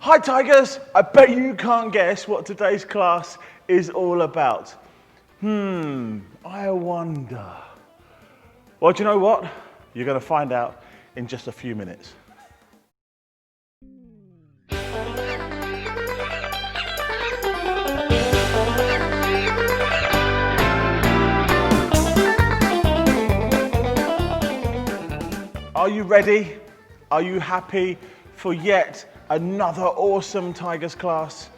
Hi Tigers, I bet you can't guess what today's class is all about. I wonder. Well, do you know what? You're going to find out in just a few minutes. Are you ready? Are you happy for yet another awesome Tigers class?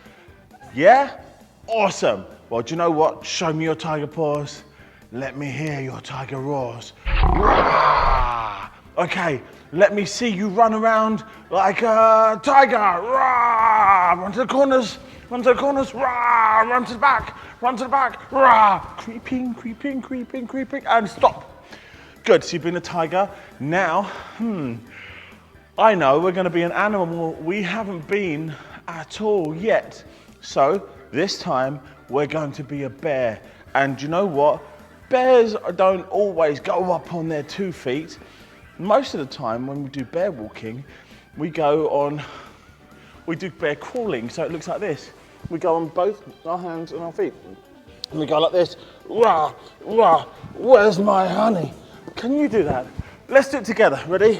Yeah? Awesome. Well, do you know what? Show me your tiger paws. Let me hear your tiger roars. Rah! Okay, let me see you run around like a tiger. Rah! Run to the corners. Run to the corners. Rah! Run to the back. Run to the back. Rah! Creeping, creeping, creeping, creeping, and stop. Good, so you've been a tiger. Now, I know we're going to be an animal we haven't been at all yet. So this time we're going to be a bear. And you know what? Bears don't always go up on their 2 feet. Most of the time when we do bear walking, we do bear crawling. So it looks like this. We go on both our hands and our feet. And we go like this. Rah, rah, where's my honey? Can you do that? Let's do it together. Ready?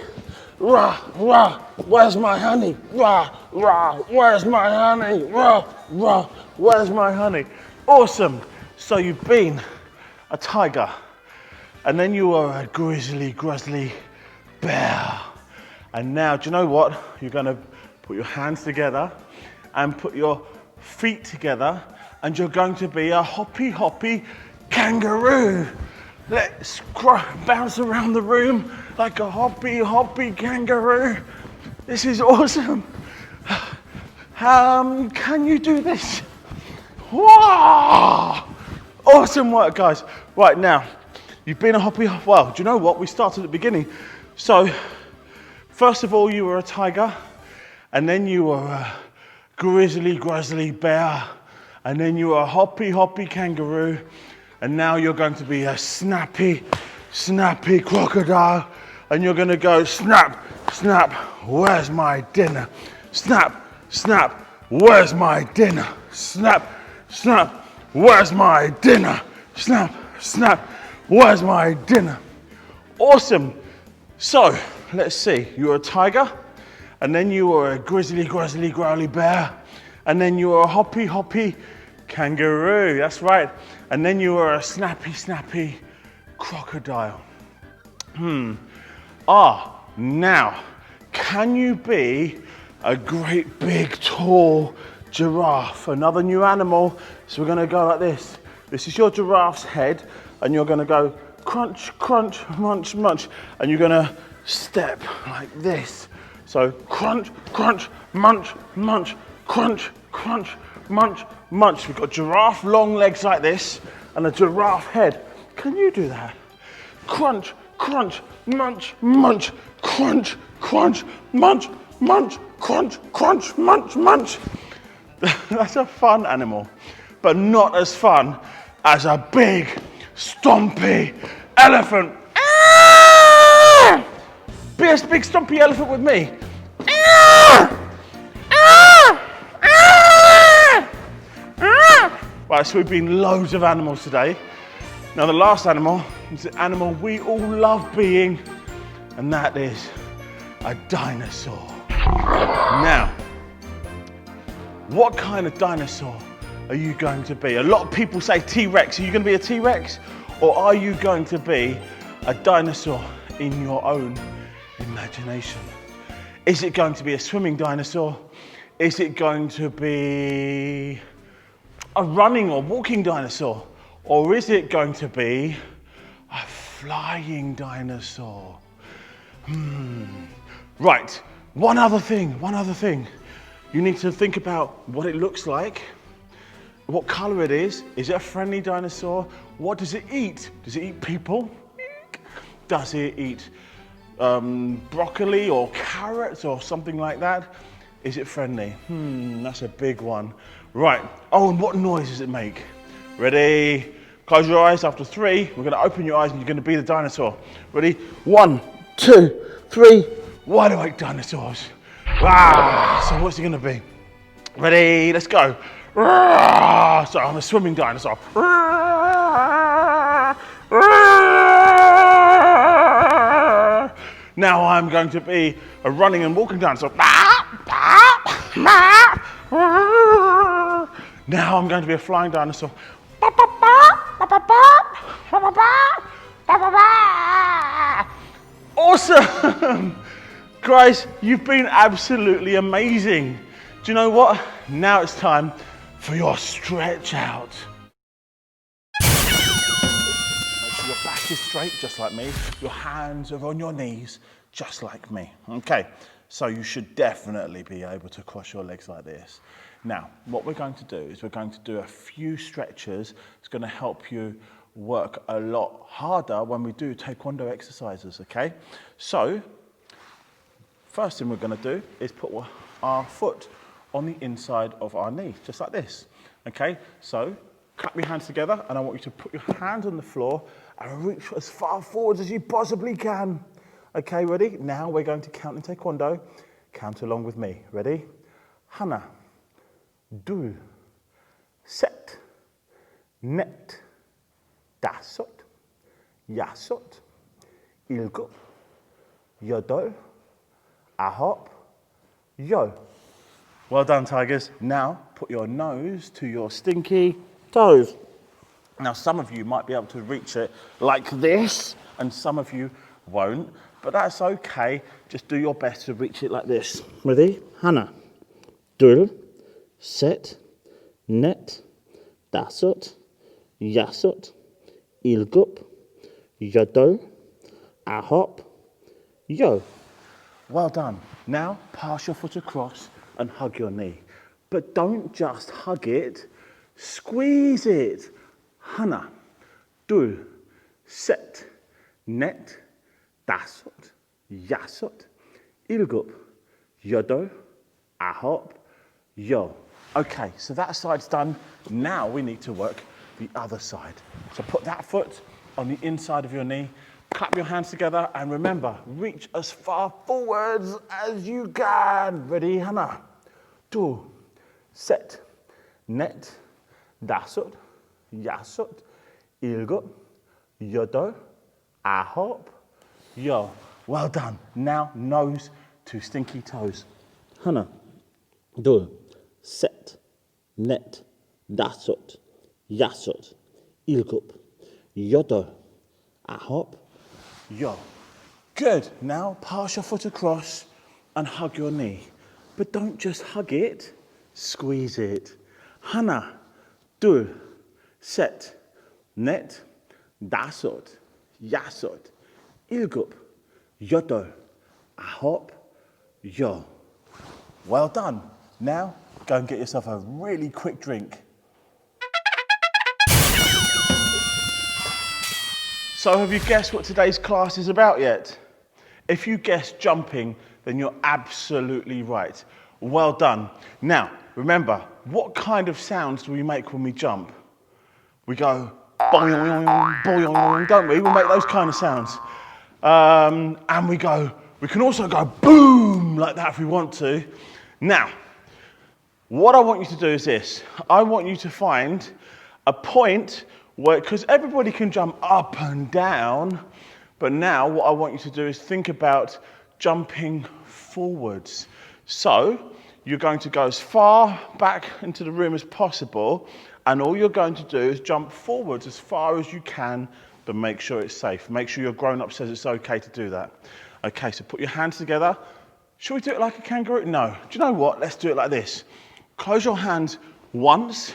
Rah, rah, where's my honey? Rah, rah, where's my honey? Rah, rah, where's my honey? Awesome. So you've been a tiger, and then you were a grizzly bear. And now, do you know what? You're going to put your hands together and put your feet together, and you're going to be a hoppy kangaroo. Let's bounce around the room like a hoppy kangaroo. This is awesome. Can you do this? Wow! Awesome work, guys. Right now, you've been a well, do you know what? We started at the beginning. So, first of all, you were a tiger, and then you were a grizzly bear, and then you were a hoppy kangaroo. And now you're going to be a snappy crocodile. And you're going to go snap, where's my dinner? Snap, where's my dinner? Snap, where's my dinner? Snap, where's my dinner? Awesome. So, let's see. You were a tiger. And then you were a grizzly growly bear. And then you were a hoppy kangaroo. That's right. And then you were a snappy crocodile. Now, can you be a great big tall giraffe? Another new animal. So we're going to go like this. This is your giraffe's head, and you're going to go crunch, munch, and you're going to step like this. So crunch, munch, crunch, munch. We've got giraffe long legs like this and a giraffe head. Can you do that? Crunch, munch, crunch, munch, crunch. That's a fun animal, but not as fun as a big, stompy elephant. Be a big, stompy elephant with me. Right, so we've been loads of animals today. Now the last animal is the animal we all love being, and that is a dinosaur. Now, what kind of dinosaur are you going to be? A lot of people say T-Rex. Are you going to be a T-Rex? Or are you going to be a dinosaur in your own imagination? Is it going to be a swimming dinosaur? Is it going to be a running or walking dinosaur? Or is it going to be a flying dinosaur? Right, one other thing. You need to think about what it looks like, what color it is. Is it a friendly dinosaur? What does it eat? Does it eat people? Does it eat broccoli or carrots or something like that? Is it friendly? That's a big one. Right. Oh, and what noise does it make? Ready? Close your eyes. After 3, we're going to open your eyes and you're going to be the dinosaur. Ready? 1, 2, 3. Wide awake dinosaurs. So what's it going to be? Ready, let's go. So I'm a swimming dinosaur. Now I'm going to be a running and walking dinosaur. Now I'm going to be a flying dinosaur. Awesome! Guys, you've been absolutely amazing. Do you know what? Now it's time for your stretch out. Make sure your back is straight, just like me. Your hands are on your knees, just like me. Okay, so you should definitely be able to cross your legs like this. Now, what we're going to do is we're going to do a few stretches. It's going to help you work a lot harder when we do Taekwondo exercises, okay? So, first thing we're going to do is put our foot on the inside of our knee, just like this, okay? So, clap your hands together, and I want you to put your hands on the floor and reach as far forward as you possibly can. Okay, ready? Now we're going to count in Taekwondo. Count along with me. Ready? Hana, dul, set, net, dasot, yasot, ilgot, yodol, ahop, yo. Well done, Tigers. Now put your nose to your stinky toes. Now some of you might be able to reach it like this, and some of you won't, but that's okay. Just do your best to reach it like this. Ready? Hana, dul, set, net, dasot, yasot, ilgup, yodol, ahop, yo. Well done. Now pass your foot across and hug your knee. But don't just hug it, squeeze it. Hana, dul, set, net, dasot, yasot, ilgup, yodol, ahop, yo. Okay, so that side's done. Now we need to work the other side. So put that foot on the inside of your knee, clap your hands together, and remember, reach as far forwards as you can. Ready, Hana? Dul, set, net, dasot, yasot, ilgot, yodol, ahop, yo. Well done. Now nose to stinky toes. Hana, dul, set, net, dasot, yasot, ilgup, yodol, ahop, yo. Good. Now pass your foot across and hug your knee. But don't just hug it, squeeze it. Hana, dul, set, net, dasot, yasot, ilgup, yodol, ahop, yo. Well done. Now go and get yourself a really quick drink. So have you guessed what today's class is about yet? If you guessed jumping, then you're absolutely right. Well done. Now, remember, what kind of sounds do we make when we jump? We go boing, boing, don't we? We make those kind of sounds. And we can also go boom, like that if we want to. Now, what I want you to do is this. I want you to find a point where, because everybody can jump up and down, but now what I want you to do is think about jumping forwards. So you're going to go as far back into the room as possible, and all you're going to do is jump forwards as far as you can, but make sure it's safe. Make sure your grown-up says it's okay to do that. Okay, so put your hands together. Should we do it like a kangaroo? No. Do you know what? Let's do it like this. Close your hands once,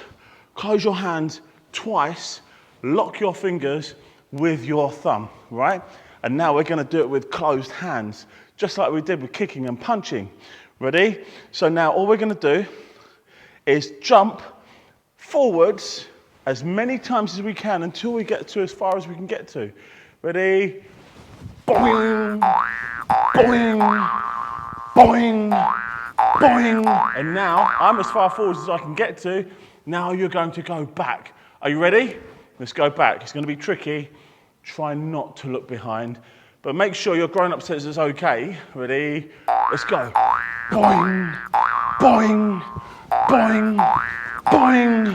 close your hands twice, lock your fingers with your thumb, right? And now we're going to do it with closed hands, just like we did with kicking and punching. Ready? So now all we're going to do is jump forwards as many times as we can until we get to as far as we can get to. Ready? Boing, boing, boing, boing. And now I'm as far forwards as I can get to. Now you're going to go back. Are you ready? Let's go back. It's going to be tricky. Try not to look behind, but make sure your grown-up says it's okay. Ready? Let's go. Boing, boing, boing, boing.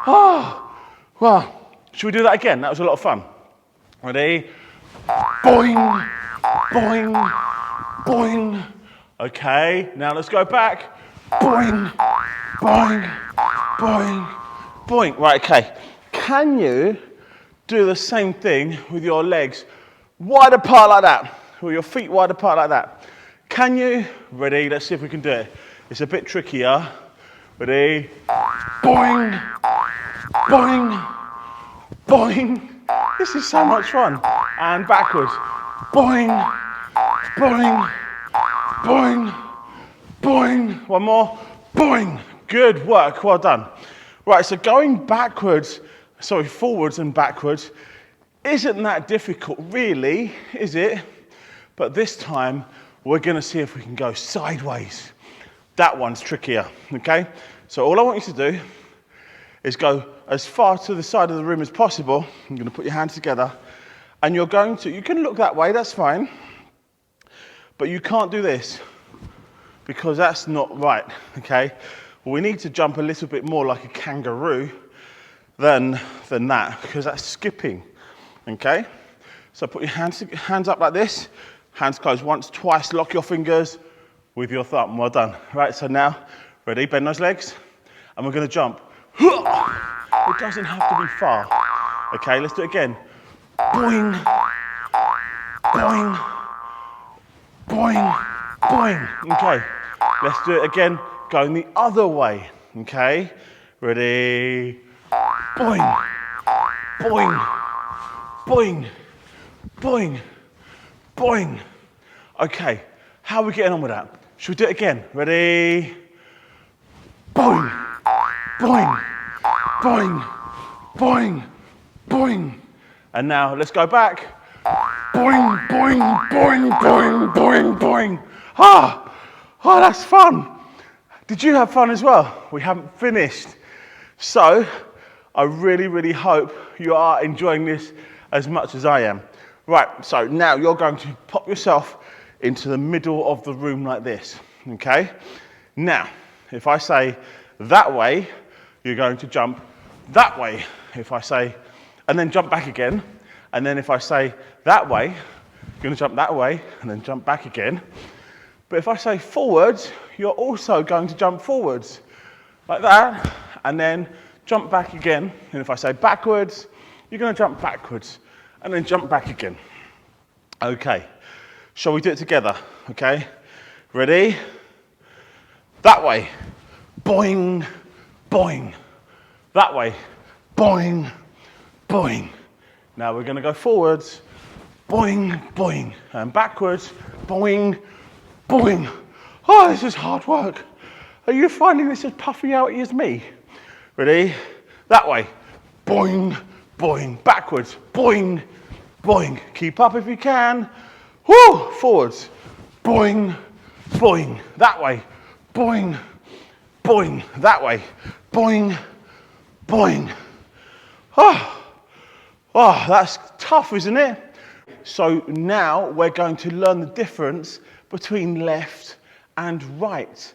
Oh, well, should we do that again? That was a lot of fun. Ready? Boing, boing, boing. Okay, now let's go back. Boing, boing, boing, boing. Right, okay. Can you do the same thing with your legs wide apart like that? With your feet wide apart like that? Can you? Ready? Let's see if we can do it. It's a bit trickier. Ready? Boing, boing, boing. This is so much fun. And backwards. Boing, boing, boing, boing. One more. Boing. Good work. Well done. Right, so going forwards and backwards isn't that difficult, really, is it? But this time, we're going to see if we can go sideways. That one's trickier, okay? So all I want you to do is go as far to the side of the room as possible. You're going to put your hands together, and you can look that way, that's fine, but you can't do this because that's not right, okay? We need to jump a little bit more like a kangaroo than that, because that's skipping, okay? So put your hands up like this, hands closed once, twice, lock your fingers with your thumb. Well done. Right, so now, ready, bend those legs, and we're gonna jump. It doesn't have to be far. Okay, let's do it again. Boing, boing, boing, boing. Okay, let's do it again, going the other way. Okay, ready? Boing, boing, boing, boing, boing. Okay, how are we getting on with that? Should we do it again? Ready? Boing, boing, boing, boing, boing. And now let's go back. Boing, boing, boing, boing, boing, boing. Oh, that's fun. Did you have fun as well? We haven't finished. So, I really, really hope you are enjoying this as much as I am. Right, so now you're going to pop yourself into the middle of the room like this, okay? Now, if I say that way, you're going to jump that way. If I say, and then jump back again. And then if I say that way, you're going to jump that way and then jump back again. But if I say forwards, you're also going to jump forwards like that and then jump back again. And if I say backwards, you're going to jump backwards and then jump back again. Okay, shall we do it together? Okay, ready? That way, boing, boing. That way, boing, boing. Now we're going to go forwards, boing, boing. And backwards, boing, boing. Oh, this is hard work. Are you finding this as puffy outy as me? Ready? That way, boing, boing. Backwards, boing, boing. Keep up if you can. Woo! Forwards, boing, boing. That way, boing, boing. That way, boing, boing. Oh, that's tough, isn't it? So now we're going to learn the difference between left and right.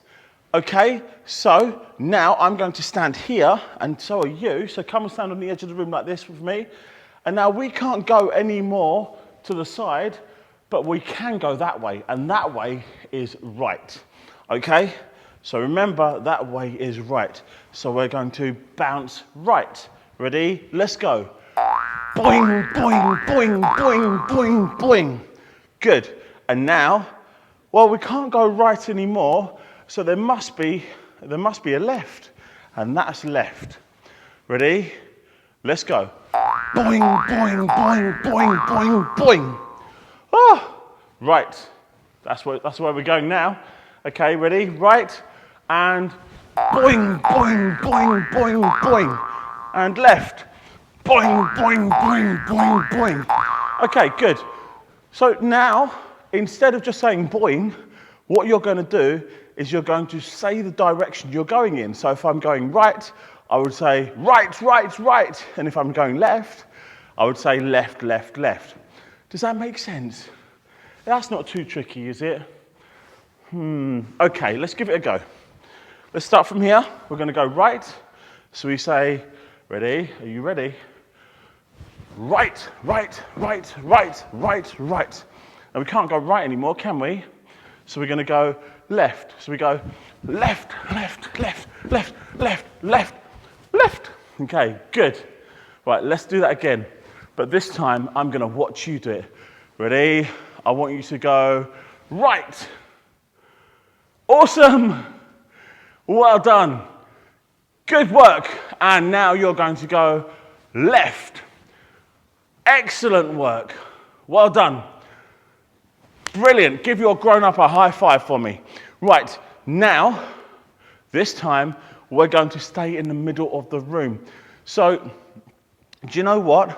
Okay, so now I'm going to stand here, and so are you. So come and stand on the edge of the room like this with me. And now we can't go any more to the side, but we can go that way, and that way is right. Okay, so remember, that way is right. So we're going to bounce right. Ready? Let's go. Boing, boing, boing, boing, boing, boing. Good. And now, well, we can't go right anymore, so there must be a left, and that's left. Ready? Let's go. Boing, boing, boing, boing, boing, boing. Oh, right. That's where we're going now. Okay, ready? Right, and boing, boing, boing, boing, boing. And left. Boing, boing, boing, boing, boing. Okay, good. So now, instead of just saying boing, what you're going to do is you're going to say the direction you're going in. So if I'm going right, I would say right, right, right. And if I'm going left, I would say left, left, left. Does that make sense? That's not too tricky, is it? Okay, let's give it a go. Let's start from here. We're going to go right. So we say, ready? Are you ready? Right, right, right, right, right, right. And we can't go right anymore, can we? So we're going to go left. So we go left, left, left, left, left, left, left. Okay, good. Right, let's do that again. But this time, I'm going to watch you do it. Ready? I want you to go right. Awesome. Well done. Good work. And now you're going to go left. Excellent work. Well done. Brilliant. Give your grown-up a high five for me. Right, now, this time, we're going to stay in the middle of the room. So, do you know what?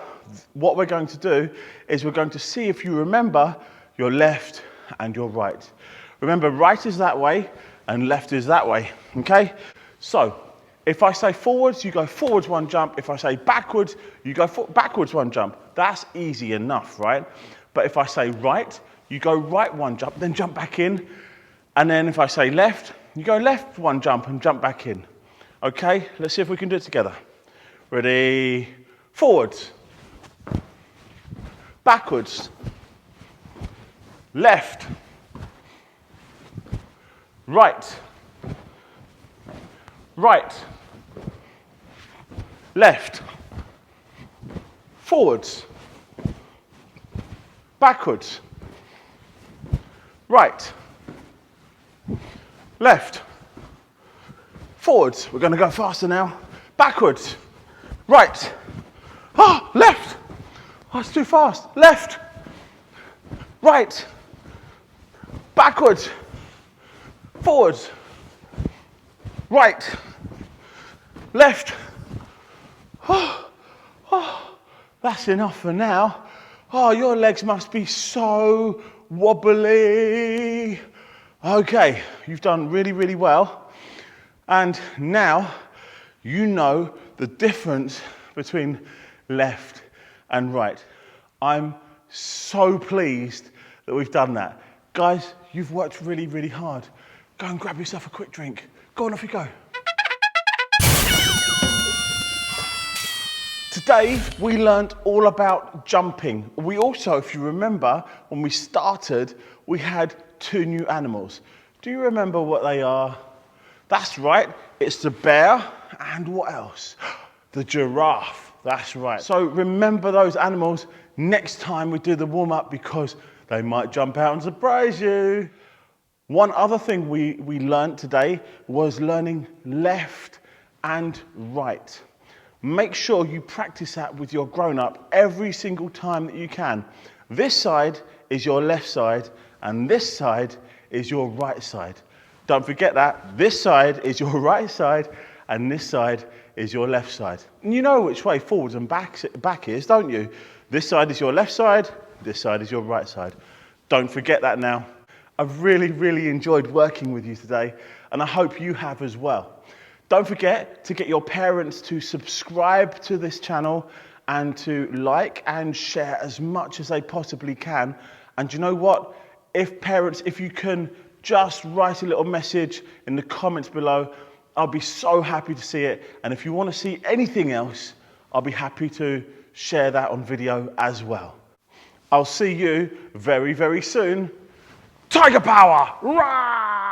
What we're going to do is we're going to see if you remember your left and your right. Remember, right is that way and left is that way, okay? So, if I say forwards, you go forwards one jump. If I say backwards, you go backwards one jump. That's easy enough, right? But if I say right, you go right one jump, then jump back in. And then if I say left, you go left one jump and jump back in. Okay, let's see if we can do it together. Ready? Forwards. Backwards. Left. Right. Right. Left. Forwards. Backwards. Right. Left. Forwards. We're going to go faster now. Backwards. Right. Oh, left. Oh, it's too fast. Left. Right. Backwards. Forwards. Right. Left. Oh, that's enough for now. Oh, your legs must be so wobbly. Okay, you've done really, really well. And now you know the difference between left and right. I'm so pleased that we've done that. Guys, you've worked really, really hard. Go and grab yourself a quick drink. Go on, off you go. Today, we learned all about jumping. We also, if you remember, when we started, we had 2 new animals. Do you remember what they are? That's right, it's the bear and what else? The giraffe, that's right. So remember those animals next time we do the warm-up because they might jump out and surprise you. One other thing we learned today was learning left and right. Make sure you practice that with your grown-up every single time that you can. This side is your left side and this side is your right side. Don't forget that. This side is your right side and this side is your left side. And you know which way forwards and back is, don't you? This side is your left side, this side is your right side. Don't forget that now. I've really, really enjoyed working with you today and I hope you have as well. Don't forget to get your parents to subscribe to this channel and to like and share as much as they possibly can. And you know what? If you can just write a little message in the comments below, I'll be so happy to see it. And if you want to see anything else, I'll be happy to share that on video as well. I'll see you very, very soon. Tiger power! Rah!